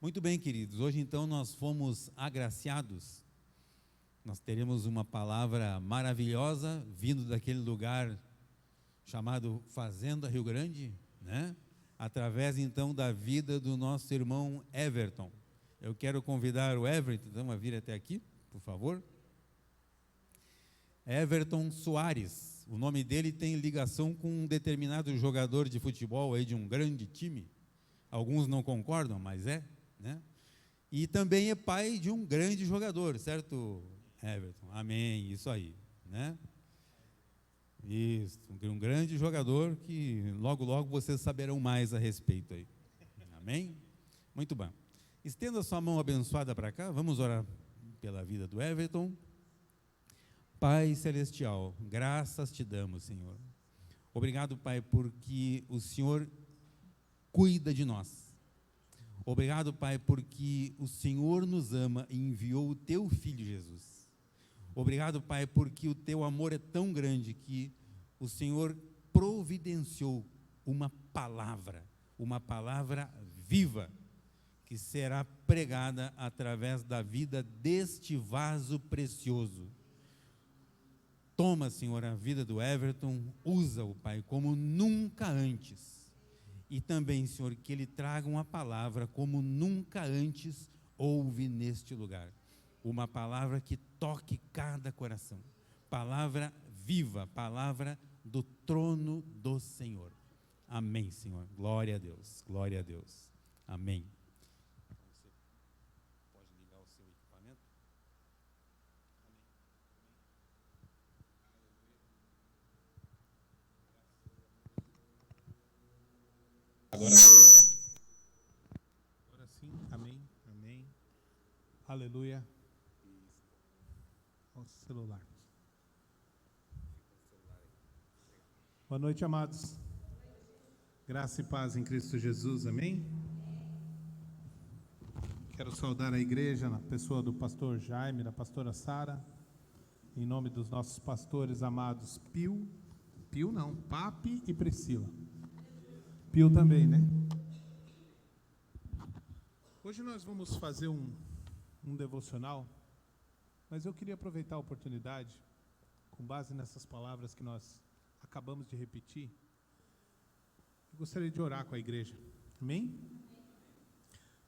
Muito bem, queridos, hoje então nós fomos agraciados, nós teremos uma palavra maravilhosa vindo daquele lugar chamado Fazenda Rio Grande, né? Através então da vida do nosso irmão Everton. Eu quero convidar o Everton então, a vir até aqui, por favor. Everton Soares, o nome dele tem ligação com um determinado jogador de futebol aí de um grande time, alguns não concordam, mas é, né? E também é pai de um grande jogador, certo, Everton? Amém, isso aí, né? Isso, um grande jogador que logo, logo vocês saberão mais a respeito aí, amém? Muito bem, estenda sua mão abençoada para cá, vamos orar pela vida do Everton. Pai Celestial, graças te damos, Senhor. Obrigado, Pai, porque o Senhor cuida de nós. Obrigado, Pai, porque o Senhor nos ama e enviou o Teu Filho Jesus. Obrigado, Pai, porque o Teu amor é tão grande que o Senhor providenciou uma palavra viva, que será pregada através da vida deste vaso precioso. Toma, Senhor, a vida do Everton, usa-o, Pai, como nunca antes. E também, Senhor, que ele traga uma palavra como nunca antes houve neste lugar. Uma palavra que toque cada coração. Palavra viva, palavra do trono do Senhor. Amém, Senhor. Glória a Deus, glória a Deus. Amém. Você pode ligar o seu equipamento? Agora sim, amém, amém, aleluia. Ao celular. Boa noite, amados. Graça e paz em Cristo Jesus, amém. Quero saudar a igreja na pessoa do pastor Jaime, da pastora Sara, em nome dos nossos pastores amados Papi e Priscila. Pio também, né? Hoje nós vamos fazer um devocional, mas eu queria aproveitar a oportunidade, com base nessas palavras que nós acabamos de repetir, eu gostaria de orar com a igreja, amém?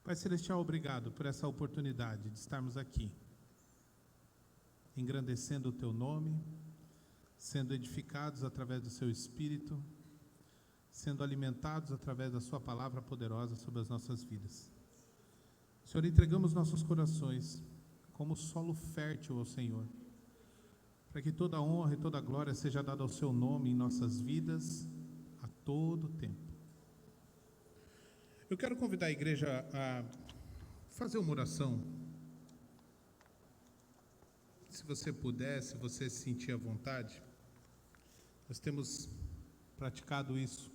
Pai Celestial, obrigado por essa oportunidade de estarmos aqui, engrandecendo o Teu nome, sendo edificados através do Seu Espírito, sendo alimentados através da Sua palavra poderosa sobre as nossas vidas. Senhor, entregamos nossos corações como solo fértil ao Senhor, para que toda honra e toda glória seja dada ao Seu nome em nossas vidas, a todo tempo. Eu quero convidar a igreja a fazer uma oração. Se você puder, se você se sentir à vontade, nós temos praticado isso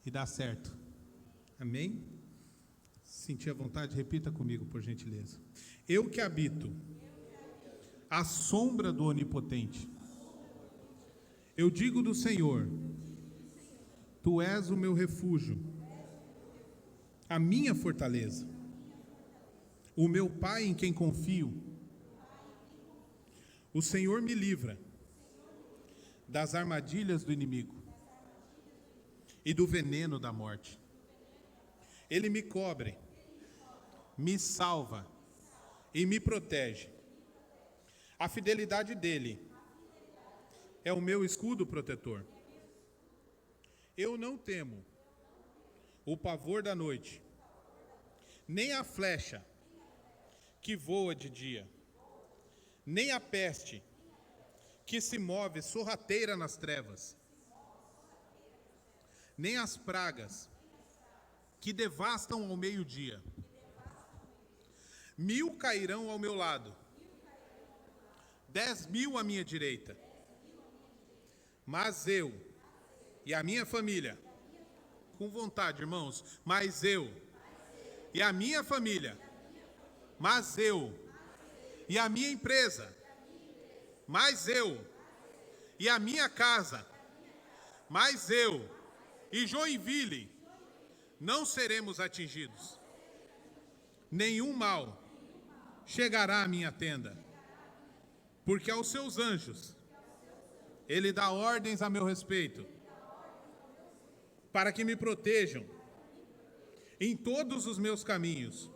e dá certo. Amém? Se sentir à vontade, repita comigo, por gentileza. Eu que habito à sombra do Onipotente, eu digo do Senhor, Tu és o meu refúgio, a minha fortaleza, o meu Pai em quem confio. O Senhor me livra das armadilhas do inimigo e do veneno da morte. Ele me cobre, me salva e me protege. A fidelidade dele é o meu escudo protetor. Eu não temo o pavor da noite, nem a flecha que voa de dia, nem a peste que se move sorrateira nas trevas, nem as pragas que devastam ao meio-dia. 1000 cairão ao meu lado, 10.000 à minha direita, mas eu e a minha família, com vontade, irmãos, mas eu e a minha família, mas eu e a minha empresa, mas eu e a minha casa, mas eu e Joinville não seremos atingidos. nenhum mal chegará à minha tenda, porque aos seus anjos ele dá ordens a meu respeito, para que me protejam em todos os meus caminhos.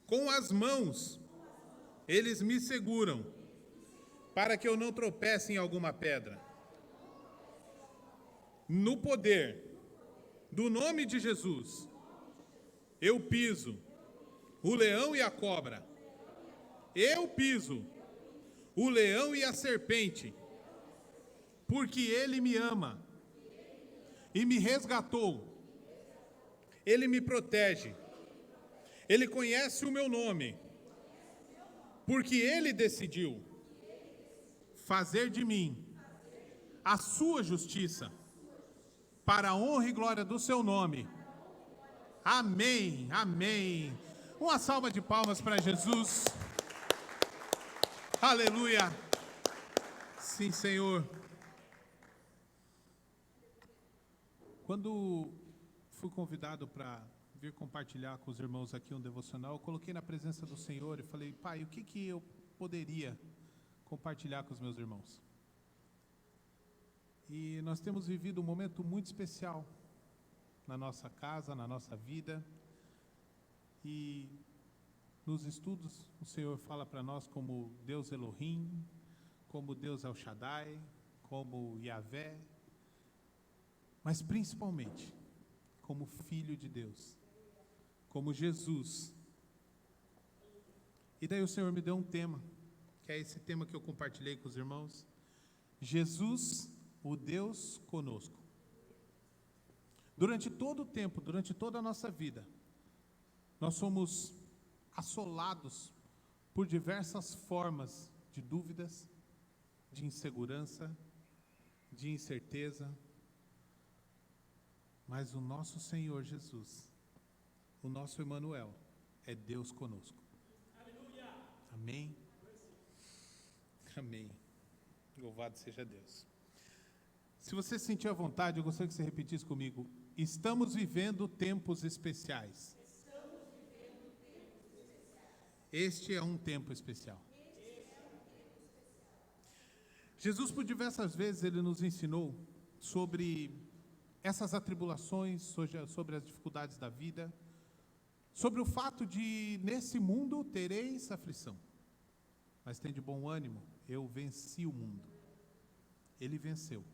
Com as mãos eles me seguram, para que eu não tropece em alguma pedra. No poder do nome de Jesus, eu piso o leão e a cobra. Eu piso o leão e a serpente, porque ele me ama e me resgatou. Ele me protege. Ele conhece o meu nome, porque ele decidiu fazer de mim a sua justiça, para a honra e glória do seu nome. Amém, amém. Uma salva de palmas para Jesus. Aleluia. Sim, Senhor. Quando fui convidado para vir compartilhar com os irmãos aqui um devocional, eu coloquei na presença do Senhor e falei: Pai, o que eu poderia compartilhar com os meus irmãos? E nós temos vivido um momento muito especial na nossa casa, na nossa vida. E nos estudos o Senhor fala para nós como Deus Elohim, como Deus El Shaddai, como Yahvé, mas principalmente como Filho de Deus, como Jesus. E daí o Senhor me deu um tema, que é esse tema que eu compartilhei com os irmãos: Jesus, o Deus conosco. Durante todo o tempo, durante toda a nossa vida, nós somos assolados por diversas formas de dúvidas, de insegurança, de incerteza. Mas o nosso Senhor Jesus, o nosso Emanuel, é Deus conosco. Aleluia. Amém? Amém. Louvado seja Deus. Se você sentir à vontade, eu gostaria que você repetisse comigo: estamos vivendo tempos especiais. Este é um tempo especial. Jesus, por diversas vezes, ele nos ensinou sobre essas atribulações, sobre as dificuldades da vida, sobre o fato de, nesse mundo, tereis aflição. Mas tem de bom ânimo, eu venci o mundo. Ele venceu.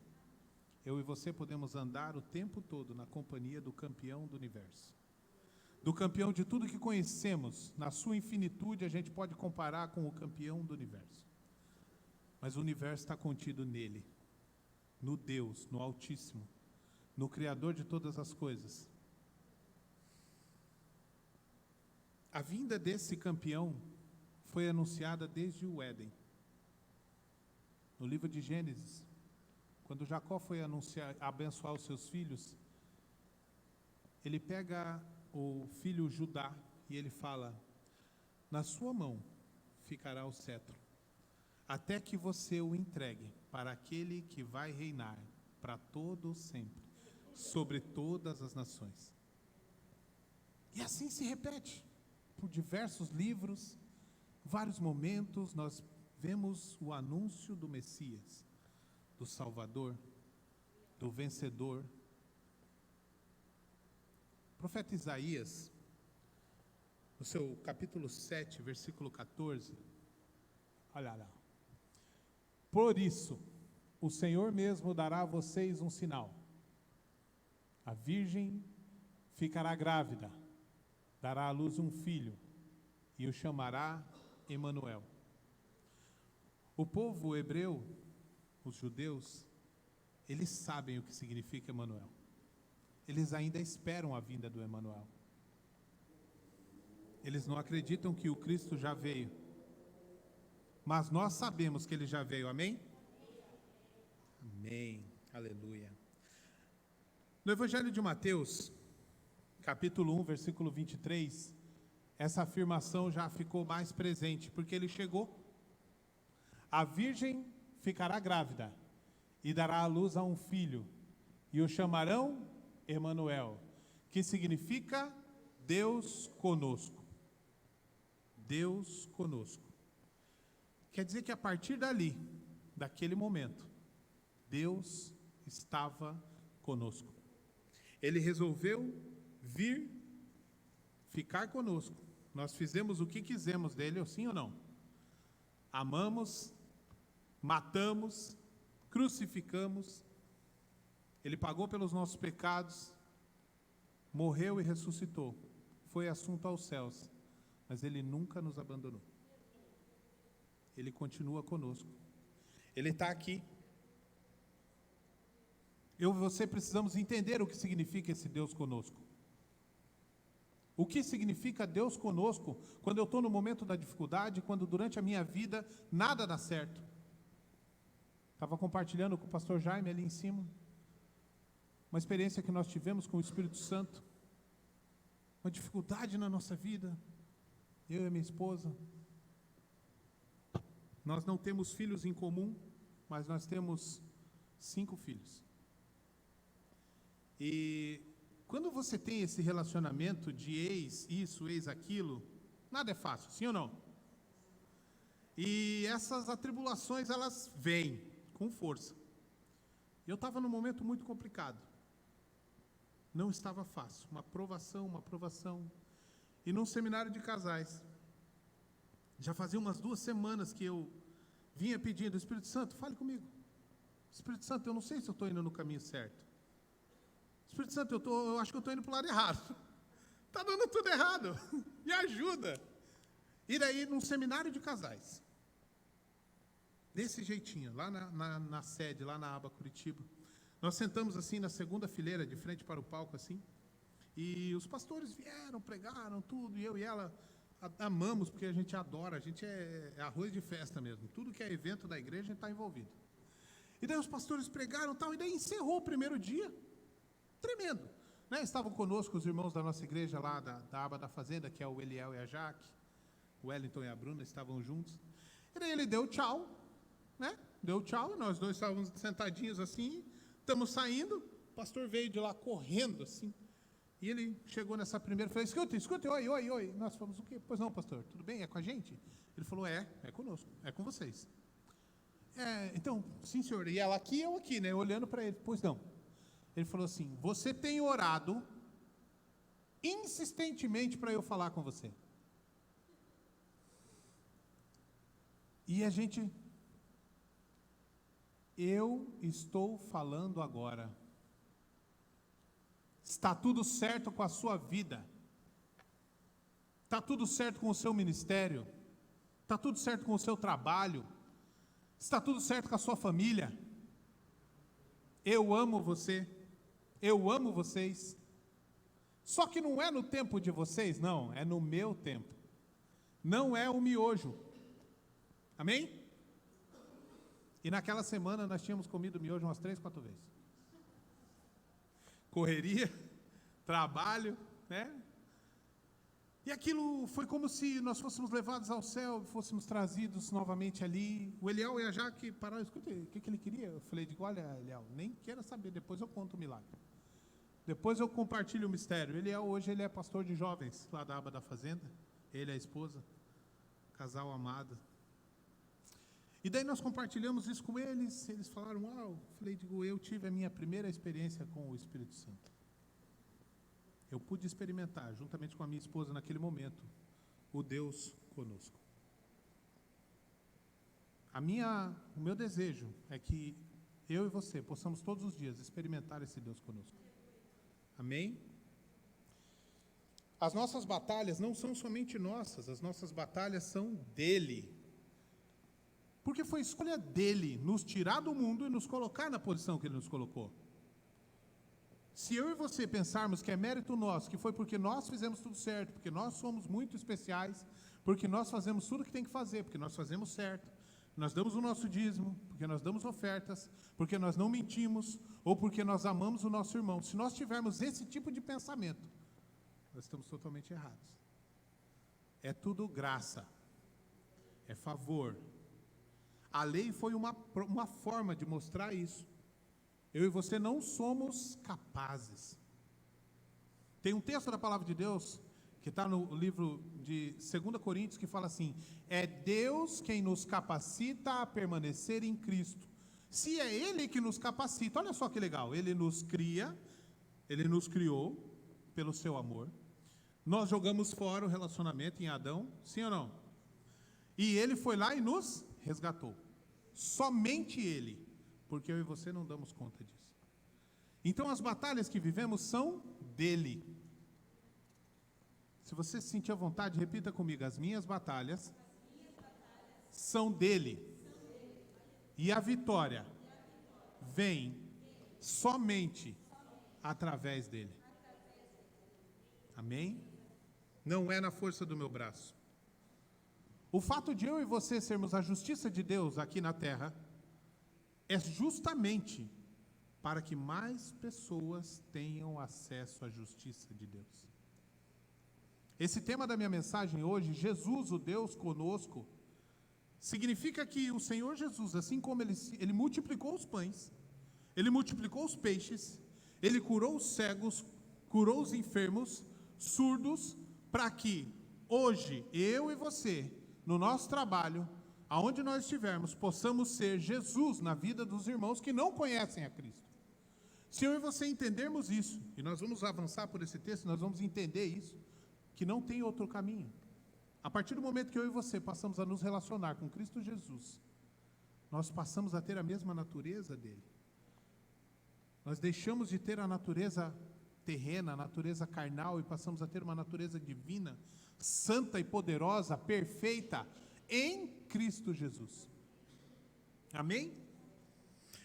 Eu e você podemos andar o tempo todo na companhia do campeão do universo. Do campeão de tudo que conhecemos, na sua infinitude, a gente pode comparar com o campeão do universo. Mas o universo está contido nele, no Deus, no Altíssimo, no Criador de todas as coisas. A vinda desse campeão foi anunciada desde o Éden. No livro de Gênesis, quando Jacó foi abençoar os seus filhos, ele pega o filho Judá e ele fala: na sua mão ficará o cetro, até que você o entregue para aquele que vai reinar para todo sempre, sobre todas as nações. E assim se repete, por diversos livros, vários momentos, nós vemos o anúncio do Messias, do Salvador, do vencedor. O profeta Isaías, no seu capítulo 7, versículo 14, olha lá: por isso, o Senhor mesmo dará a vocês um sinal. A virgem ficará grávida, dará à luz um filho, e o chamará Emanuel. O povo hebreu, os judeus, eles sabem o que significa Emanuel. Eles ainda esperam a vinda do Emanuel. Eles não acreditam que o Cristo já veio. Mas nós sabemos que ele já veio, amém? Amém, aleluia. No Evangelho de Mateus, capítulo 1, versículo 23, essa afirmação já ficou mais presente, porque ele chegou. A virgem ficará grávida e dará à luz a um filho, e o chamarão Emanuel, que significa Deus conosco. Deus conosco. Quer dizer que a partir dali, daquele momento, Deus estava conosco. Ele resolveu vir ficar conosco. Nós fizemos o que quisemos dele, sim ou não? Amamos, matamos, crucificamos. Ele pagou pelos nossos pecados, morreu e ressuscitou. Foi assunto aos céus, mas ele nunca nos abandonou. Ele continua conosco. Ele está aqui. Eu e você precisamos entender o que significa esse Deus conosco. O que significa Deus conosco quando eu estou no momento da dificuldade, quando durante a minha vida nada dá certo. Estava compartilhando com o pastor Jaime ali em cima, uma experiência que nós tivemos com o Espírito Santo, uma dificuldade na nossa vida, eu e a minha esposa. Nós não temos filhos em comum, mas nós temos 5 filhos. E quando você tem esse relacionamento de ex isso, ex aquilo, nada é fácil, sim ou não? E essas atribulações, elas vêm com força. Eu estava num momento muito complicado. Não estava fácil, uma provação. E num seminário de casais, já fazia umas 2 semanas que eu vinha pedindo: Espírito Santo, fale comigo. Espírito Santo, eu não sei se eu estou indo no caminho certo. Espírito Santo, eu acho que eu estou indo para o lado errado. Está dando tudo errado. Me ajuda. E daí, num seminário de casais, desse jeitinho, lá na sede, lá na aba Curitiba, nós sentamos assim na segunda fileira, de frente para o palco, assim, e os pastores vieram, pregaram tudo, e eu e ela amamos, porque a gente adora, a gente é arroz de festa mesmo. Tudo que é evento da igreja, a gente está envolvido. E daí os pastores pregaram tal, e daí encerrou o primeiro dia. Tremendo, né? Estavam conosco os irmãos da nossa igreja lá, da aba da fazenda, que é o Eliel e a Jaque, o Wellington e a Bruna, estavam juntos. E daí ele deu tchau, né? Deu tchau, nós dois estávamos sentadinhos assim, estamos saindo, o pastor veio de lá correndo assim, e ele chegou nessa primeira, falou: escuta, oi. Nós falamos: o quê? Pois não, pastor, tudo bem? É com a gente? Ele falou: é conosco, é com vocês. Então, sim, senhor, e ela aqui, eu aqui, né? Olhando para ele. Pois não. Ele falou assim: você tem orado insistentemente para eu falar com você. E eu estou falando agora. Está tudo certo com a sua vida. Está tudo certo com o seu ministério. Está tudo certo com o seu trabalho. Está tudo certo com a sua família. Eu amo você. Eu amo vocês. Só que não é no tempo de vocês, não. É no meu tempo. Não é o miojo. Amém? E naquela semana nós tínhamos comido miojo umas 3, 4 vezes. Correria, trabalho, né? E aquilo foi como se nós fôssemos levados ao céu, fôssemos trazidos novamente ali. O Eliel e a Jaque pararam: escuta, o que ele queria? Eu falei: olha, Eliel, nem queira saber, depois eu conto o milagre. Depois eu compartilho o mistério. Hoje ele é pastor de jovens, lá da aba da fazenda. Ele e a esposa, casal amado. E daí nós compartilhamos isso com eles. Eles falaram: uau. Eu tive a minha primeira experiência com o Espírito Santo. Eu pude experimentar, juntamente com a minha esposa naquele momento, o Deus conosco. O meu desejo é que eu e você possamos todos os dias experimentar esse Deus conosco. Amém? As nossas batalhas não são somente nossas, as nossas batalhas são dele. Porque foi escolha dele nos tirar do mundo e nos colocar na posição que ele nos colocou. Se eu e você pensarmos que é mérito nosso, que foi porque nós fizemos tudo certo, porque nós somos muito especiais, porque nós fazemos tudo o que tem que fazer, porque nós fazemos certo, nós damos o nosso dízimo, porque nós damos ofertas, porque nós não mentimos, ou porque nós amamos o nosso irmão. Se nós tivermos esse tipo de pensamento, nós estamos totalmente errados. É tudo graça, é favor. A lei foi uma forma de mostrar isso. Eu e você não somos capazes. Tem um texto da palavra de Deus que está no livro de 2 Coríntios, que fala assim: é Deus quem nos capacita a permanecer em Cristo. Se é Ele que nos capacita, olha só que legal, Ele nos cria, Ele nos criou pelo seu amor. Nós jogamos fora o relacionamento em Adão, sim ou não? E Ele foi lá e nos resgatou. Somente Ele, porque eu e você não damos conta disso. Então as batalhas que vivemos são dele. Se você se sentir à vontade, repita comigo: as minhas batalhas são dele. E a vitória vem somente através dele. Amém? Não é na força do meu braço. O fato de eu e você sermos a justiça de Deus aqui na terra é justamente para que mais pessoas tenham acesso à justiça de Deus. Esse tema da minha mensagem hoje, Jesus, o Deus conosco, significa que o Senhor Jesus, assim como ele multiplicou os pães, Ele multiplicou os peixes, Ele curou os cegos, curou os enfermos, surdos, para que hoje, eu e você, no nosso trabalho, aonde nós estivermos, possamos ser Jesus na vida dos irmãos que não conhecem a Cristo. Se eu e você entendermos isso, e nós vamos avançar por esse texto, nós vamos entender isso, que não tem outro caminho. A partir do momento que eu e você passamos a nos relacionar com Cristo Jesus, nós passamos a ter a mesma natureza dele. Nós deixamos de ter a natureza terrena, a natureza carnal, e passamos a ter uma natureza divina, santa e poderosa, perfeita, em Cristo Jesus. Amém?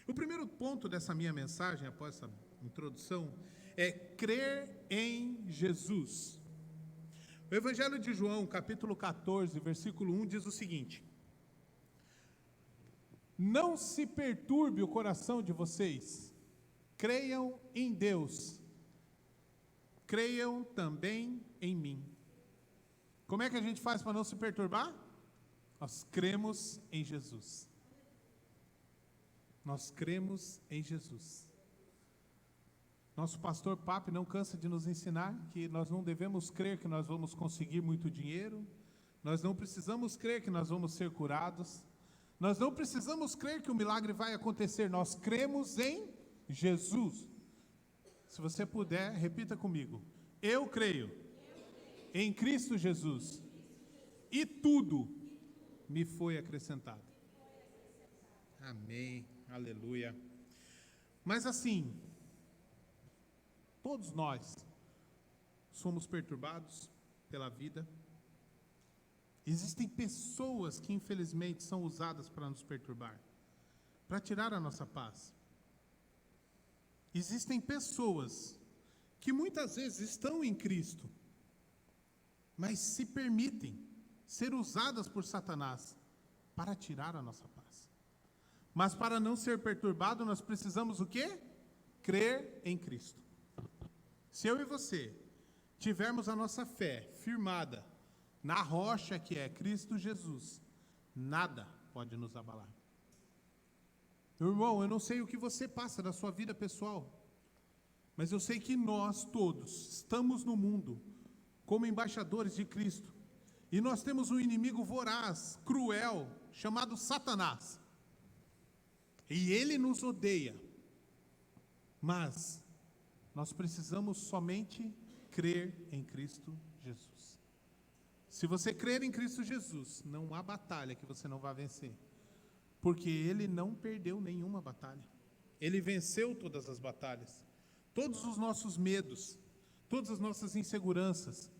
O primeiro ponto dessa minha mensagem, após essa introdução, é crer em Jesus. O Evangelho de João, capítulo 14, versículo 1, diz o seguinte: não se perturbe o coração de vocês, creiam em Deus, creiam também em mim. Como é que a gente faz para não se perturbar? Nós cremos em Jesus. Nós cremos em Jesus. Nosso pastor Pape não cansa de nos ensinar que nós não devemos crer que nós vamos conseguir muito dinheiro, nós não precisamos crer que nós vamos ser curados, nós não precisamos crer que o milagre vai acontecer, nós cremos em Jesus. Se você puder, repita comigo: eu creio em Cristo Jesus, e tudo me foi acrescentado. Amém, aleluia. Mas assim, todos nós somos perturbados pela vida. Existem pessoas que infelizmente são usadas para nos perturbar, para tirar a nossa paz. Existem pessoas que muitas vezes estão em Cristo, mas se permitem ser usadas por Satanás para tirar a nossa paz. Mas para não ser perturbado, nós precisamos o quê? Crer em Cristo. Se eu e você tivermos a nossa fé firmada na rocha que é Cristo Jesus, nada pode nos abalar. Meu irmão, eu não sei o que você passa na sua vida pessoal, mas eu sei que nós todos estamos no mundo como embaixadores de Cristo, e nós temos um inimigo voraz, cruel, chamado Satanás, e ele nos odeia, mas nós precisamos somente crer em Cristo Jesus. Se você crer em Cristo Jesus, não há batalha que você não vá vencer, porque Ele não perdeu nenhuma batalha. Ele venceu todas as batalhas. Todos os nossos medos, todas as nossas inseguranças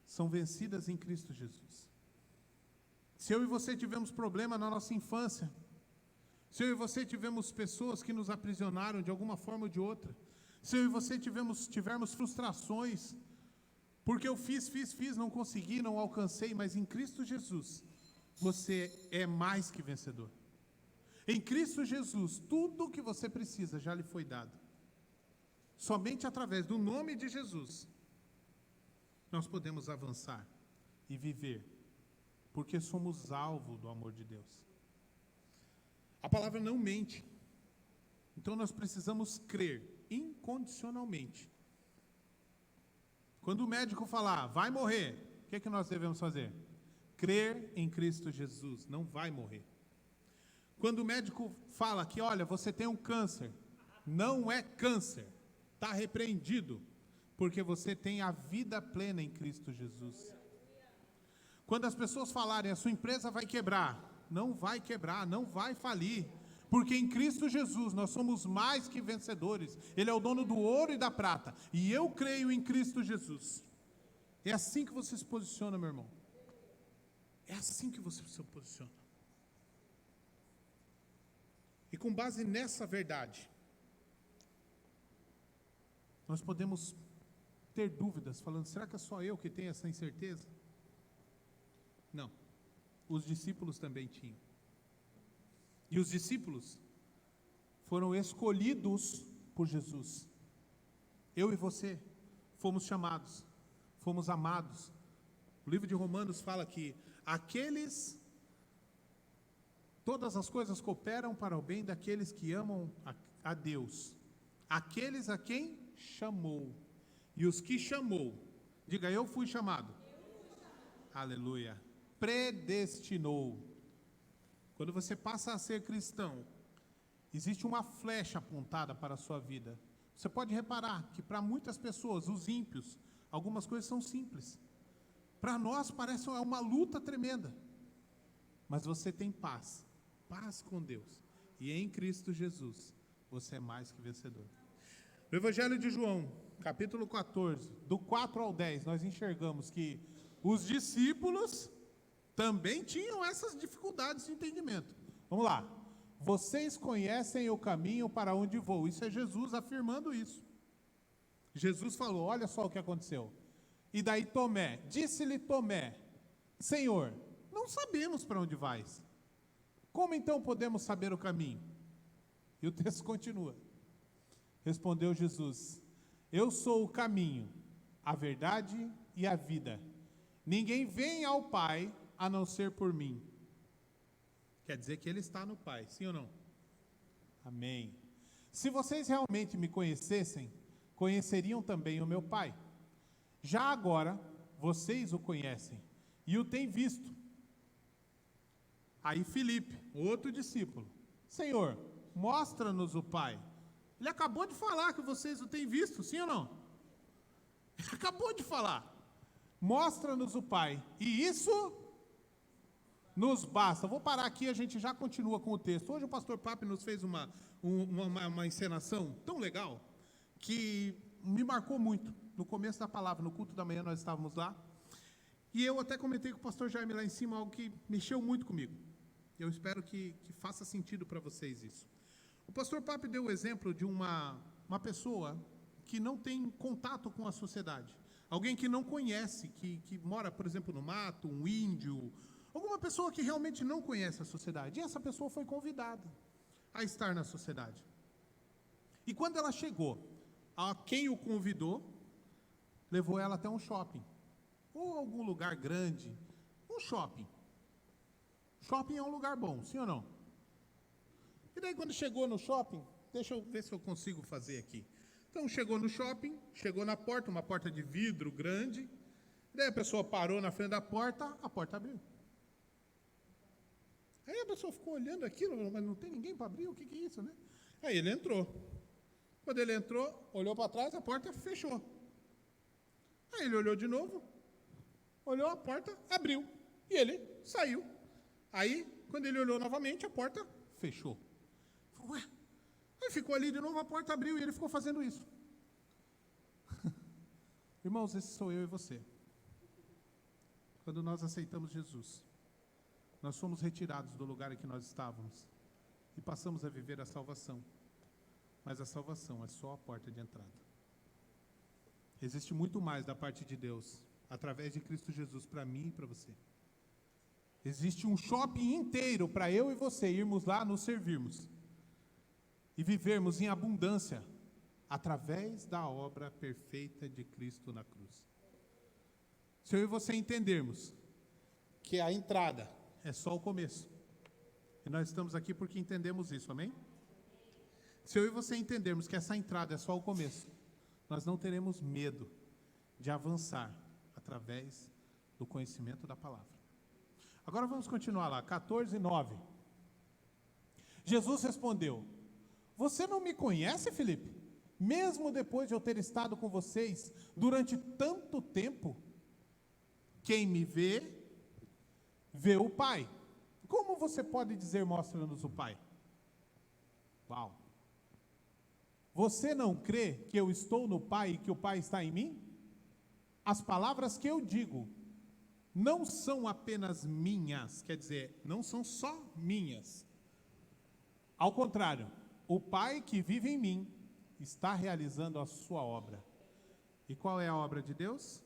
são vencidas em Cristo Jesus. Se eu e você tivemos problema na nossa infância, se eu e você tivemos pessoas que nos aprisionaram de alguma forma ou de outra, se eu e você tivermos frustrações, porque eu fiz, não consegui, não alcancei, mas em Cristo Jesus, você é mais que vencedor. Em Cristo Jesus, tudo o que você precisa já lhe foi dado. Somente através do nome de Jesus, nós podemos avançar e viver, porque somos alvo do amor de Deus. A palavra não mente. Então nós precisamos crer incondicionalmente. Quando o médico falar, vai morrer, o que nós devemos fazer? Crer em Cristo Jesus, não vai morrer. Quando o médico fala que, olha, você tem um câncer, não é câncer, está repreendido, porque você tem a vida plena em Cristo Jesus. Quando as pessoas falarem, a sua empresa vai quebrar, não vai quebrar, não vai falir, porque em Cristo Jesus nós somos mais que vencedores. Ele é o dono do ouro e da prata, e eu creio em Cristo Jesus. É assim que você se posiciona, meu irmão. É assim que você se posiciona. E com base nessa verdade, nós podemos ter dúvidas, falando, será que é só eu que tenho essa incerteza? Não. Os discípulos também tinham. E os discípulos foram escolhidos por Jesus. Eu e você fomos chamados, fomos amados. O livro de Romanos fala que todas as coisas cooperam para o bem daqueles que amam a Deus. Aqueles a quem chamou. E os que chamou, diga, eu fui chamado. Aleluia. Predestinou. Quando você passa a ser cristão, existe uma flecha apontada para a sua vida. Você pode reparar que para muitas pessoas, os ímpios, algumas coisas são simples. Para nós parece uma luta tremenda. Mas você tem paz. Paz com Deus. E em Cristo Jesus, você é mais que vencedor. No Evangelho de João, capítulo 14, do 4 ao 10, nós enxergamos que os discípulos também tinham essas dificuldades de entendimento. Vamos lá. Vocês conhecem o caminho para onde vou. Isso é Jesus afirmando isso. Jesus falou, olha só o que aconteceu. E daí Tomé, disse-lhe Tomé, Senhor, não sabemos para onde vais. Como então podemos saber o caminho? E o texto continua. Respondeu Jesus, eu sou o caminho, a verdade e a vida. Ninguém vem ao Pai a não ser por mim. Quer dizer que ele está no Pai, sim ou não? Amém. Se vocês realmente me conhecessem, conheceriam também o meu Pai. Já agora, vocês o conhecem e o têm visto. Aí Filipe, outro discípulo, Senhor, mostra-nos o Pai. Ele acabou de falar que vocês o têm visto, sim ou não? Ele acabou de falar. Mostra-nos o Pai. E isso nos basta. Vou parar aqui, a gente já continua com o texto. Hoje o pastor Papi nos fez uma encenação tão legal que me marcou muito. No começo da palavra, no culto da manhã, nós estávamos lá. E eu até comentei com o pastor Jaime lá em cima algo que mexeu muito comigo. Eu espero que faça sentido para vocês isso. O pastor Papi deu o exemplo de uma pessoa que não tem contato com a sociedade. Alguém que não conhece, que mora, por exemplo, no mato, um índio, alguma pessoa que realmente não conhece a sociedade. E essa pessoa foi convidada a estar na sociedade. E quando ela chegou, a quem o convidou, levou ela até um shopping. Ou algum lugar grande. Um shopping. Shopping é um lugar bom, sim ou não? E daí quando chegou no shopping, deixa eu ver se eu consigo fazer aqui. Então chegou no shopping, chegou na porta, uma porta de vidro grande. Daí a pessoa parou na frente da porta, a porta abriu. Aí a pessoa ficou olhando aquilo, mas não tem ninguém para abrir, o que é isso, né? Aí ele entrou. Quando ele entrou, olhou para trás, a porta fechou. Aí ele olhou de novo, olhou, a porta abriu. E ele saiu. Aí, quando ele olhou novamente, a porta fechou. Ué? Aí ficou ali de novo, a porta abriu e ele ficou fazendo isso. Irmãos, esse sou eu e você. Quando nós aceitamos Jesus, nós somos retirados do lugar em que nós estávamos e passamos a viver a salvação. Mas a salvação é só a porta de entrada. Existe muito mais da parte de Deus, através de Cristo Jesus, para mim e para você. Existe um shopping inteiro para eu e você irmos lá nos servirmos e vivermos em abundância através da obra perfeita de Cristo na cruz. Se eu e você entendermos que a entrada é só o começo, e nós estamos aqui porque entendemos isso, amém? Se eu e você entendermos que essa entrada é só o começo, nós não teremos medo de avançar através do conhecimento da palavra. Agora vamos continuar lá, 14:9. Jesus respondeu: você não me conhece, Filipe? Mesmo depois de eu ter estado com vocês durante tanto tempo? Quem me vê, vê o Pai. Como você pode dizer, mostra-nos o Pai? Uau! Você não crê que eu estou no Pai e que o Pai está em mim? As palavras que eu digo não são apenas minhas, quer dizer, não são só minhas. Ao contrário, o Pai que vive em mim está realizando a sua obra. E qual é a obra de Deus?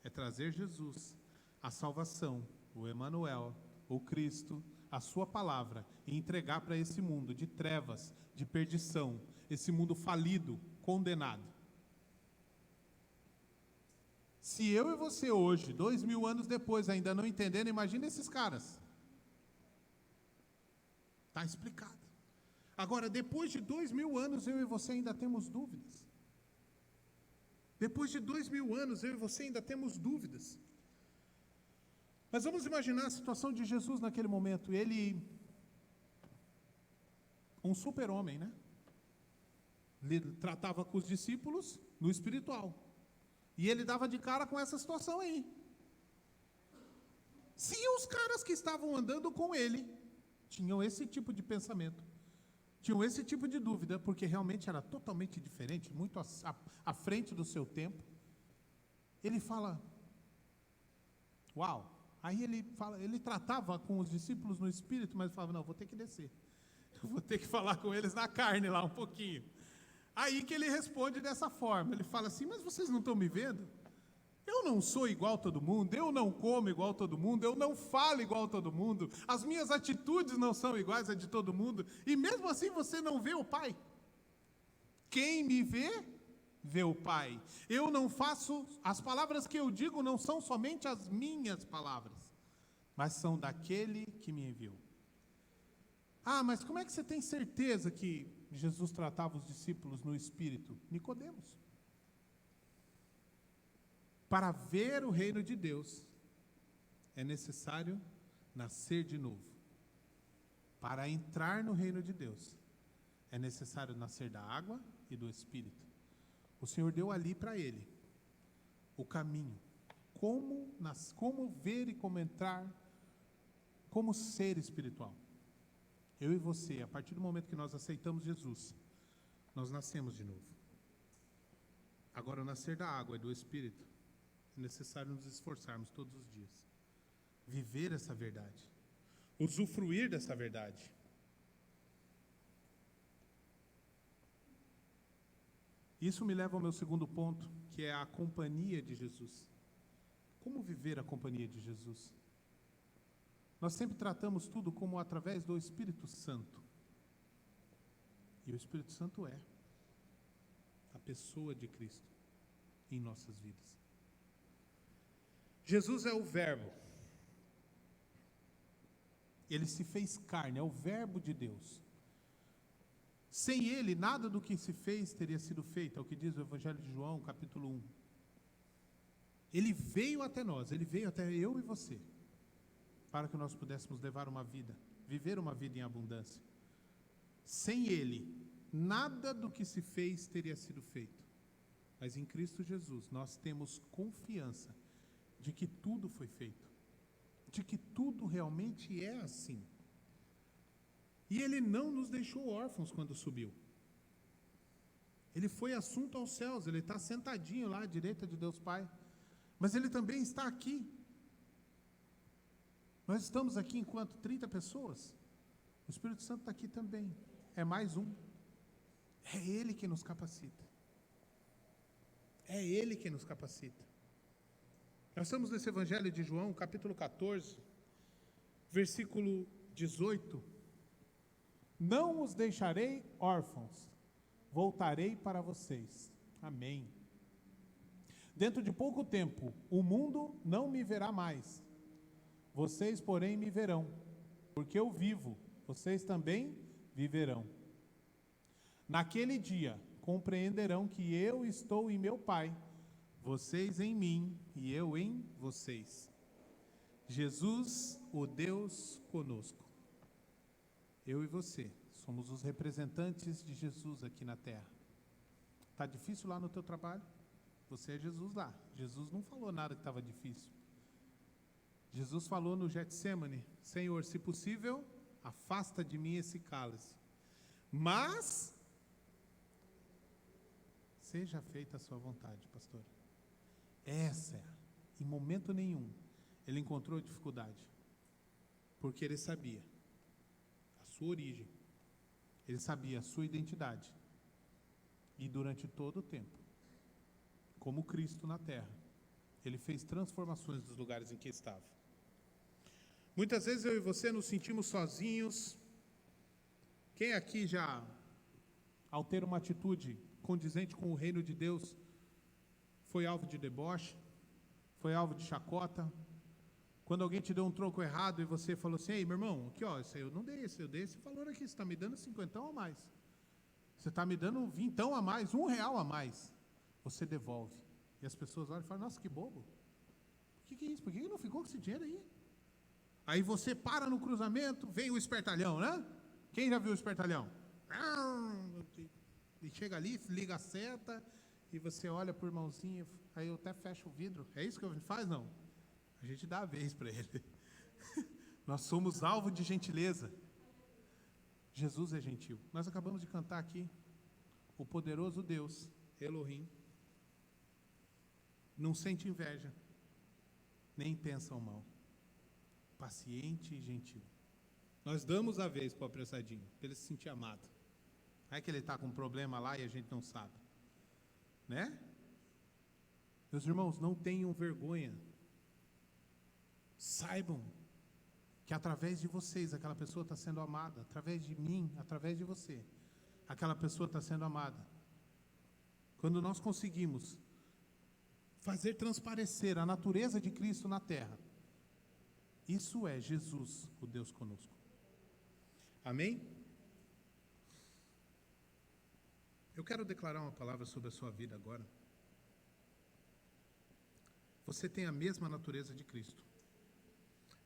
É trazer Jesus, a salvação, o Emanuel, o Cristo, a sua palavra, e entregar para esse mundo de trevas, de perdição, esse mundo falido, condenado. Se eu e você hoje, 2000 anos depois, ainda não entendendo, imagina esses caras. Está explicado. Agora, depois de 2000 anos, eu e você ainda temos dúvidas. Depois de 2000 anos, eu e você ainda temos dúvidas. Mas vamos imaginar a situação de Jesus naquele momento. Ele, um super-homem, né? Ele tratava com os discípulos no espiritual. E ele dava de cara com essa situação aí. Se os caras que estavam andando com ele tinham esse tipo de pensamento, tinham esse tipo de dúvida, porque realmente era totalmente diferente, muito à frente do seu tempo, ele fala, uau! Aí ele tratava com os discípulos no espírito, mas falava, não, vou ter que descer. Eu vou ter que falar com eles na carne lá um pouquinho. Aí que ele responde dessa forma, ele fala assim, mas vocês não estão me vendo? Eu não sou igual a todo mundo, eu não como igual a todo mundo, eu não falo igual a todo mundo, as minhas atitudes não são iguais a de todo mundo, e mesmo assim você não vê o Pai. Quem me vê, vê o Pai. Eu não faço, as palavras que eu digo não são somente as minhas palavras, mas são daquele que me enviou. Ah, mas como é que você tem certeza que Jesus tratava os discípulos no Espírito? Nicodemos. Para ver o reino de Deus, é necessário nascer de novo. Para entrar no reino de Deus, é necessário nascer da água e do Espírito. O Senhor deu ali para ele o caminho. Como ver e como entrar, como ser espiritual. Eu e você, a partir do momento que nós aceitamos Jesus, nós nascemos de novo. Agora, o nascer da água e do Espírito, é necessário nos esforçarmos todos os dias. Viver essa verdade. Usufruir dessa verdade. Isso me leva ao meu segundo ponto, que é a companhia de Jesus. Como viver a companhia de Jesus? Nós sempre tratamos tudo como através do Espírito Santo. E o Espírito Santo é a pessoa de Cristo em nossas vidas. Jesus é o Verbo. Ele se fez carne, é o Verbo de Deus. Sem ele, nada do que se fez teria sido feito, é o que diz o Evangelho de João, capítulo 1. Ele veio até nós, ele veio até eu e você, para que nós pudéssemos levar uma vida, viver uma vida em abundância. Sem ele, nada do que se fez teria sido feito. Mas em Cristo Jesus, nós temos confiança de que tudo foi feito, de que tudo realmente é assim. E ele não nos deixou órfãos quando subiu. Ele foi assunto aos céus, ele está sentadinho lá à direita de Deus Pai, mas ele também está aqui. Nós estamos aqui enquanto 30 pessoas, o Espírito Santo está aqui também, é mais um. É ele que nos capacita. É ele que nos capacita. Nós estamos nesse Evangelho de João, capítulo 14, versículo 18. Não os deixarei órfãos, voltarei para vocês. Amém. Dentro de pouco tempo, o mundo não me verá mais. Vocês, porém, me verão, porque eu vivo, vocês também viverão. Naquele dia, compreenderão que eu estou em meu Pai, vocês em mim e eu em vocês. Jesus, o Deus conosco. Eu e você somos os representantes de Jesus aqui na terra. Está difícil lá no teu trabalho? Você é Jesus lá. Jesus não falou nada que estava difícil. Jesus falou no Getsemane: Senhor, se possível, afasta de mim esse cálice. Mas seja feita a sua vontade, pastor. Essa é. Em momento nenhum ele encontrou dificuldade. Porque ele sabia a sua origem. Ele sabia a sua identidade. E durante todo o tempo, como Cristo na terra, ele fez transformações dos lugares em que estava. Muitas vezes eu e você nos sentimos sozinhos. Quem aqui já, ao ter uma atitude condizente com o reino de Deus, foi alvo de deboche, foi alvo de chacota? Quando alguém te deu um troco errado e você falou assim: ei, meu irmão, aqui ó, eu não dei esse, eu dei esse valor aqui, você está me dando 50 a mais. Você está me dando 20 a mais, R$1 a mais. Você devolve. E as pessoas olham e falam: nossa, que bobo. O que é isso? Por que não ficou com esse dinheiro aí? Aí você para no cruzamento, vem o espertalhão, né? Quem já viu o espertalhão? E chega ali, liga a seta, e você olha para o irmãozinho, aí eu até fecho o vidro. É isso que a gente faz? Não. A gente dá a vez para ele. Nós somos alvo de gentileza. Jesus é gentil. Nós acabamos de cantar aqui: o poderoso Deus, Elohim, não sente inveja, nem pensa o mal. Paciente e gentil. Nós damos a vez para o apressadinho, para ele se sentir amado. Não é que ele está com um problema lá e a gente não sabe. Né? Meus irmãos, não tenham vergonha. Saibam que através de vocês aquela pessoa está sendo amada. Através de mim, através de você, aquela pessoa está sendo amada. Quando nós conseguimos fazer transparecer a natureza de Cristo na terra, isso é Jesus, o Deus conosco. Amém? Eu quero declarar uma palavra sobre a sua vida agora. Você tem a mesma natureza de Cristo.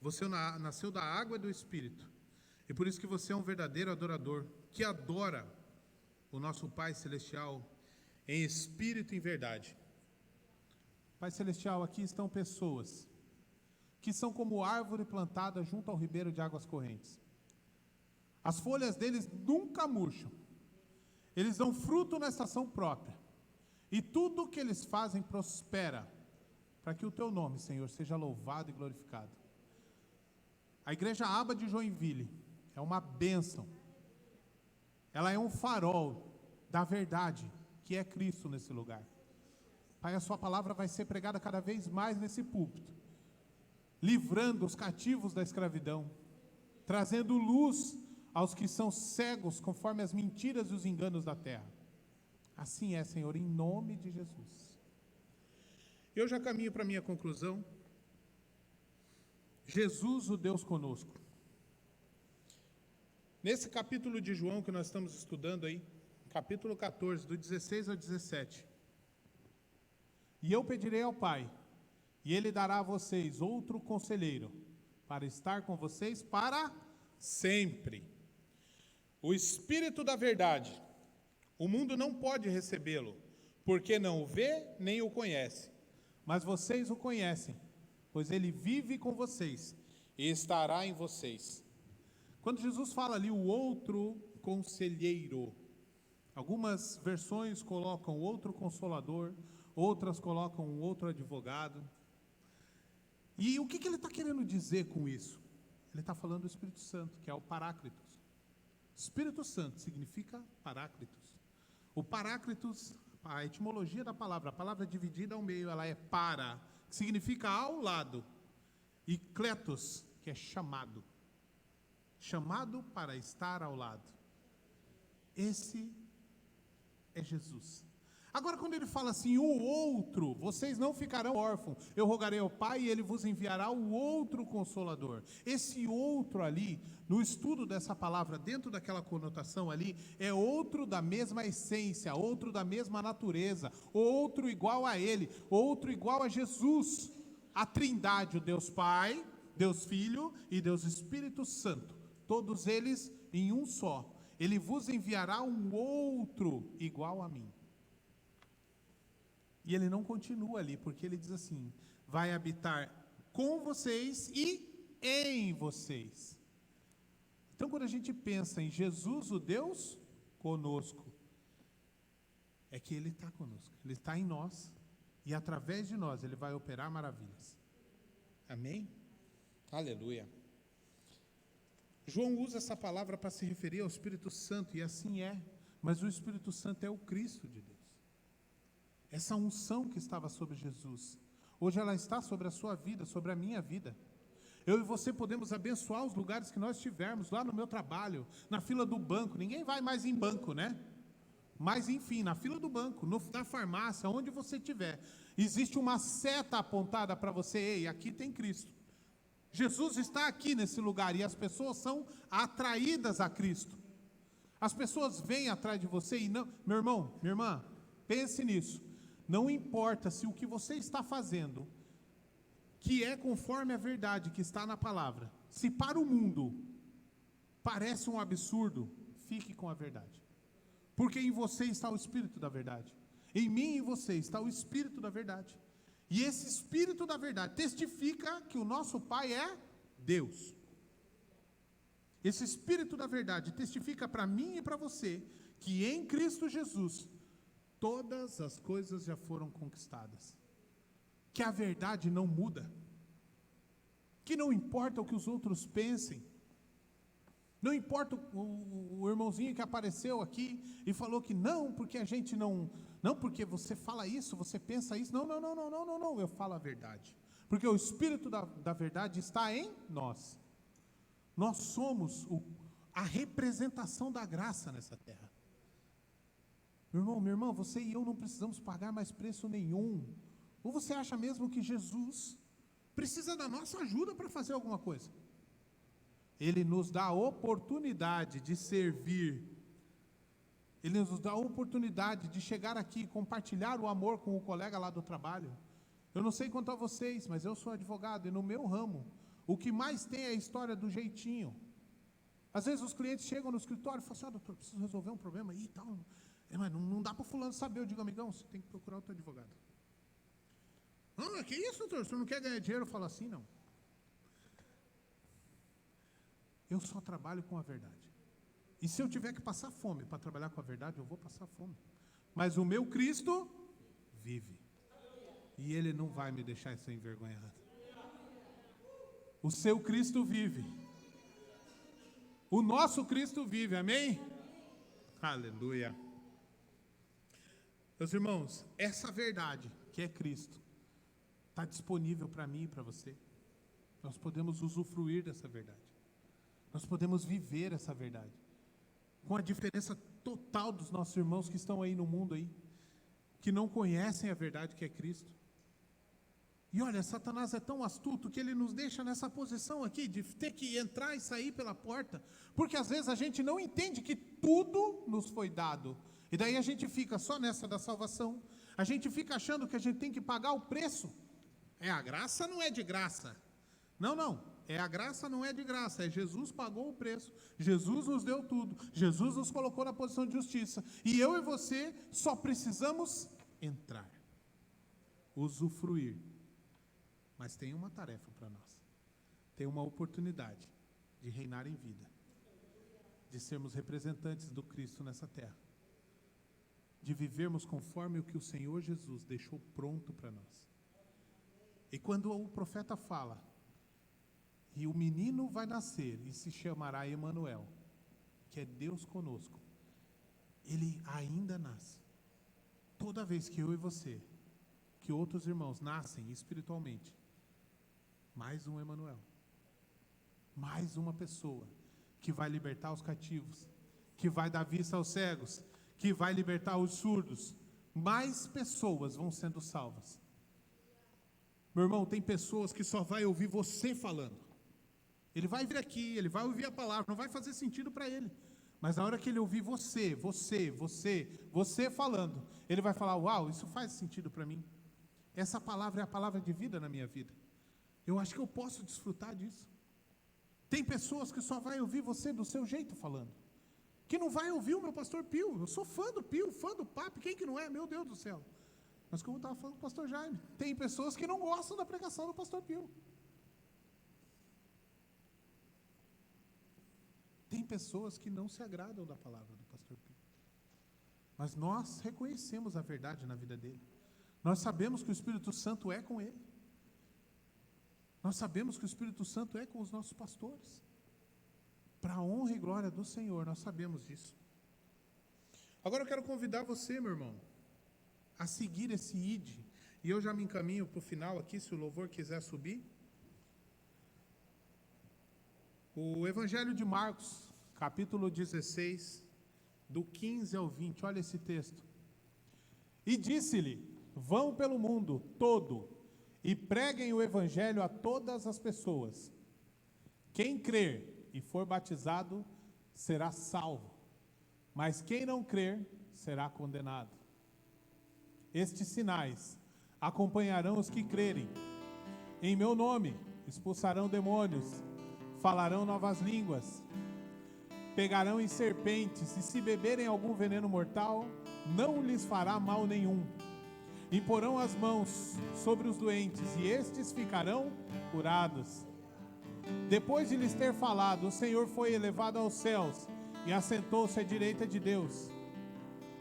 Você nasceu da água e do Espírito. E por isso que você é um verdadeiro adorador, que adora o nosso Pai Celestial em espírito e em verdade. Pai Celestial, aqui estão pessoas que são como árvore plantada junto ao ribeiro de águas correntes. As folhas deles nunca murcham. Eles dão fruto na estação própria. E tudo o que eles fazem prospera, para que o teu nome, Senhor, seja louvado e glorificado. A igreja Aba de Joinville é uma bênção. Ela é um farol da verdade, que é Cristo nesse lugar. Pai, a sua palavra vai ser pregada cada vez mais nesse púlpito, livrando os cativos da escravidão, trazendo luz aos que são cegos conforme as mentiras e os enganos da terra. Assim é, Senhor, em nome de Jesus. Eu já caminho para a minha conclusão. Jesus, o Deus conosco. Nesse capítulo de João que nós estamos estudando aí, capítulo 14, do 16 ao 17. E eu pedirei ao Pai, e Ele dará a vocês outro conselheiro, para estar com vocês para sempre. O Espírito da verdade. O mundo não pode recebê-lo, porque não o vê nem o conhece. Mas vocês o conhecem, pois Ele vive com vocês e estará em vocês. Quando Jesus fala ali o outro conselheiro, algumas versões colocam outro consolador, outras colocam um outro advogado. E o que ele está querendo dizer com isso? Ele está falando do Espírito Santo, que é o Paráclitos. Espírito Santo significa Paráclitos. O Paráclitos, a etimologia da palavra, a palavra dividida ao meio, ela é para, que significa ao lado, e kletos, que é chamado. Chamado para estar ao lado. Esse é Jesus. Agora, quando ele fala assim, o outro, vocês não ficarão órfãos, eu rogarei ao Pai e ele vos enviará o outro Consolador. Esse outro ali, no estudo dessa palavra, dentro daquela conotação ali, é outro da mesma essência, outro da mesma natureza, outro igual a ele, outro igual a Jesus. A Trindade, o Deus Pai, Deus Filho e Deus Espírito Santo, todos eles em um só. Ele vos enviará um outro igual a mim. E ele não continua ali, porque ele diz assim, vai habitar com vocês e em vocês. Então, quando a gente pensa em Jesus, o Deus conosco, é que ele está conosco, ele está em nós, e através de nós ele vai operar maravilhas. Amém? Aleluia. João usa essa palavra para se referir ao Espírito Santo, e assim é, mas o Espírito Santo é o Cristo de Deus. Essa unção que estava sobre Jesus, hoje ela está sobre a sua vida, sobre a minha vida. Eu e você podemos abençoar os lugares que nós estivermos, lá no meu trabalho, na fila do banco. Ninguém vai mais em banco, né? Mas enfim, na fila do banco, na farmácia, onde você estiver, existe uma seta apontada para você. Ei, aqui tem Cristo. Jesus está aqui nesse lugar e as pessoas são atraídas a Cristo. As pessoas vêm atrás de você e não, meu irmão, minha irmã, pense nisso. Não importa se o que você está fazendo, que é conforme a verdade que está na palavra, se para o mundo parece um absurdo, fique com a verdade. Porque em você está o Espírito da verdade. Em mim e em você está o Espírito da verdade. E esse Espírito da verdade testifica que o nosso Pai é Deus. Esse Espírito da verdade testifica para mim e para você que em Cristo Jesus todas as coisas já foram conquistadas. Que a verdade não muda. Que não importa o que os outros pensem. Não importa o irmãozinho que apareceu aqui e falou que não, porque a gente não, porque você fala isso, você pensa isso. Não, eu falo a verdade. Porque o Espírito da verdade está em nós. Nós somos a representação da graça nessa terra. Meu irmão, minha irmã, você e eu não precisamos pagar mais preço nenhum. Ou você acha mesmo que Jesus precisa da nossa ajuda para fazer alguma coisa? Ele nos dá a oportunidade de servir. Ele nos dá a oportunidade de chegar aqui e compartilhar o amor com o colega lá do trabalho. Eu não sei quanto a vocês, mas eu sou advogado e no meu ramo, o que mais tem é a história do jeitinho. Às vezes os clientes chegam no escritório e falam assim, doutor, preciso resolver um problema aí e tal. Mas não dá para fulano saber. Eu digo, amigão, você tem que procurar o teu advogado. Que isso, doutor? Você não quer ganhar dinheiro? Eu falo assim, não. Eu só trabalho com a verdade. E se eu tiver que passar fome para trabalhar com a verdade, eu vou passar fome. Mas o meu Cristo vive. E Ele não vai me deixar ser envergonhado. O seu Cristo vive. O nosso Cristo vive, amém? Aleluia. Meus irmãos, essa verdade, que é Cristo, está disponível para mim e para você. Nós podemos usufruir dessa verdade. Nós podemos viver essa verdade. Com a diferença total dos nossos irmãos que estão aí no mundo aí, que não conhecem a verdade que é Cristo. E olha, Satanás é tão astuto que ele nos deixa nessa posição aqui de ter que entrar e sair pela porta, porque às vezes a gente não entende que tudo nos foi dado. E daí a gente fica só nessa da salvação. A gente fica achando que a gente tem que pagar o preço. A graça não é de graça. Não. A graça não é de graça, Jesus pagou o preço, Jesus nos deu tudo, Jesus nos colocou na posição de justiça, e eu e você só precisamos entrar, usufruir. Mas tem uma tarefa para nós, tem uma oportunidade de reinar em vida, de sermos representantes do Cristo nessa terra, de vivermos conforme o que o Senhor Jesus deixou pronto para nós. E quando o profeta fala, e o menino vai nascer e se chamará Emanuel, que é Deus conosco, ele ainda nasce. Toda vez que eu e você, que outros irmãos nascem espiritualmente, mais um Emanuel, mais uma pessoa que vai libertar os cativos, que vai dar vista aos cegos, que vai libertar os surdos, mais pessoas vão sendo salvas. Meu irmão, tem pessoas que só vai ouvir você falando. Ele vai vir aqui, ele vai ouvir a palavra, não vai fazer sentido para ele. Mas na hora que ele ouvir você falando, ele vai falar: uau, isso faz sentido para mim. Essa palavra é a palavra de vida na minha vida. Eu acho que eu posso desfrutar disso. Tem pessoas que só vai ouvir você do seu jeito falando, que não vai ouvir o meu pastor Pio. Eu sou fã do Pio, fã do Papo, quem que não é? Meu Deus do céu. Mas como eu estava falando com o pastor Jaime, tem pessoas que não gostam da pregação do pastor Pio. Tem pessoas que não se agradam da palavra do pastor Pio. Mas nós reconhecemos a verdade na vida dele. Nós sabemos que o Espírito Santo é com ele. Nós sabemos que o Espírito Santo é com os nossos pastores. Para a honra e glória do Senhor, nós sabemos disso. Agora eu quero convidar você, meu irmão, a seguir esse ID. E eu já me encaminho para o final aqui, se o louvor quiser subir. O Evangelho de Marcos, capítulo 16, do 15 ao 20, olha esse texto. E disse-lhe: vão pelo mundo todo e preguem o Evangelho a todas as pessoas. Quem crer e for batizado será salvo, mas quem não crer será condenado. Estes sinais acompanharão os que crerem. Em meu nome expulsarão demônios, falarão novas línguas, pegarão em serpentes, e se beberem algum veneno mortal, não lhes fará mal nenhum. Imporão as mãos sobre os doentes, e estes ficarão curados. Depois de lhes ter falado, o Senhor foi elevado aos céus e assentou-se à direita de Deus.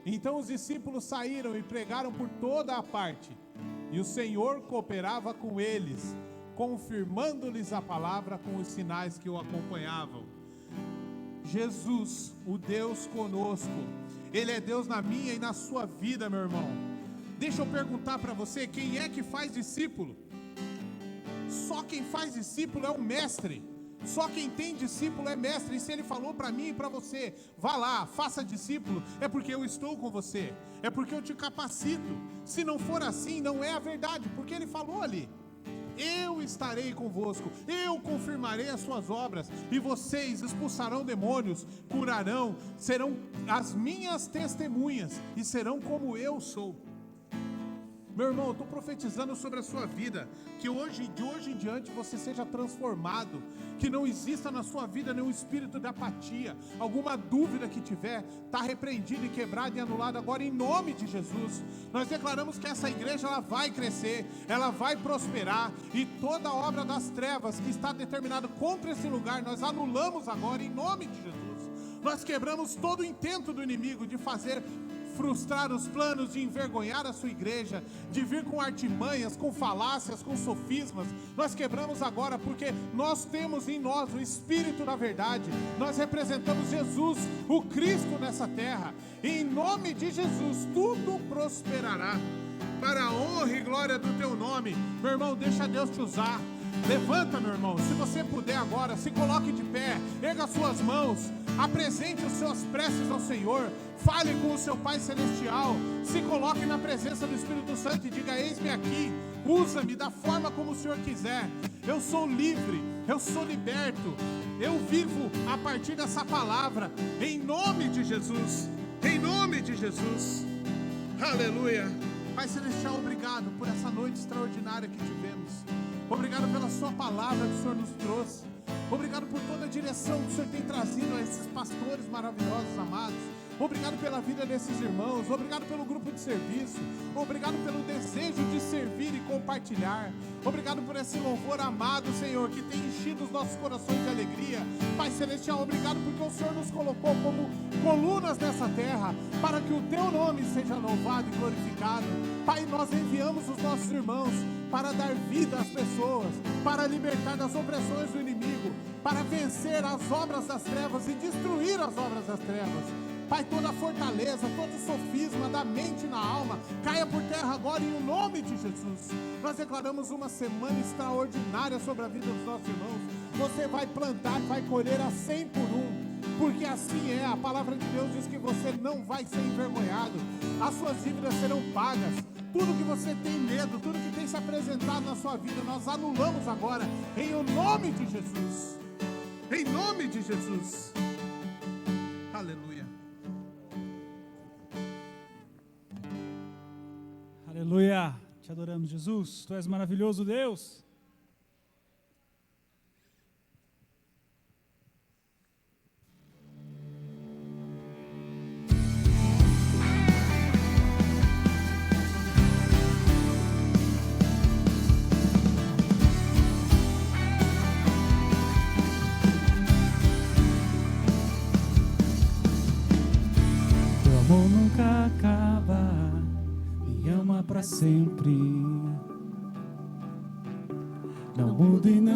Então os discípulos saíram e pregaram por toda a parte, e o Senhor cooperava com eles, confirmando-lhes a palavra com os sinais que o acompanhavam. Jesus, o Deus conosco, Ele é Deus na minha e na sua vida, meu irmão. Deixa eu perguntar para você, quem é que faz discípulo? Só quem faz discípulo é o mestre. Só quem tem discípulo é mestre. E se ele falou para mim e para você: vá lá, faça discípulo, é porque eu estou com você, é porque eu te capacito. Se não for assim, não é a verdade, porque ele falou ali: eu estarei convosco, eu confirmarei as suas obras, e vocês expulsarão demônios, curarão, serão as minhas testemunhas, e serão como eu sou. Meu irmão, eu estou profetizando sobre a sua vida, que de hoje em diante você seja transformado, que não exista na sua vida nenhum espírito de apatia, alguma dúvida que tiver, está repreendido e quebrado e anulado agora em nome de Jesus. Nós declaramos que essa igreja ela vai crescer, ela vai prosperar, e toda obra das trevas que está determinada contra esse lugar, nós anulamos agora em nome de Jesus. Nós quebramos todo o intento do inimigo de fazer frustrar os planos, de envergonhar a sua igreja, de vir com artimanhas, com falácias, com sofismas. Nós quebramos agora, porque nós temos em nós o Espírito da verdade. Nós representamos Jesus, o Cristo nessa terra. E em nome de Jesus, tudo prosperará para a honra e glória do teu nome. Meu irmão, deixa Deus te usar. Levanta, meu irmão, se você puder agora, se coloque de pé, erga suas mãos, apresente as suas preces ao Senhor, fale com o seu Pai Celestial, se coloque na presença do Espírito Santo e diga: eis-me aqui, usa-me da forma como o Senhor quiser. Eu sou livre, eu sou liberto, eu vivo a partir dessa palavra, em nome de Jesus, em nome de Jesus, aleluia. Pai Celestial, obrigado por essa noite extraordinária que tivemos. Obrigado pela sua palavra que o Senhor nos trouxe. Obrigado por toda a direção que o Senhor tem trazido a esses pastores maravilhosos, amados. Obrigado pela vida desses irmãos. Obrigado pelo grupo de serviço. Obrigado pelo desejo de servir e compartilhar. Obrigado por esse louvor amado, Senhor, que tem enchido os nossos corações de alegria. Pai Celestial, obrigado porque o Senhor nos colocou como colunas nessa terra, para que o teu nome seja louvado e glorificado. Pai, nós enviamos os nossos irmãos para dar vida às pessoas, para libertar das opressões do inimigo, para vencer as obras das trevas e destruir as obras das trevas. Pai, toda a fortaleza, todo o sofisma da mente e na alma, caia por terra agora em nome de Jesus. Nós declaramos uma semana extraordinária sobre a vida dos nossos irmãos. Você vai plantar, vai colher a 100 por 1. porque assim é. A palavra de Deus diz que você não vai ser envergonhado, as suas dívidas serão pagas. Tudo que você tem medo, tudo que tem se apresentado na sua vida, nós anulamos agora, em o nome de Jesus. Em nome de Jesus. Aleluia. Aleluia. Te adoramos, Jesus. Tu és maravilhoso, Deus. Teu amor nunca acaba, me ama pra sempre. Não muda e não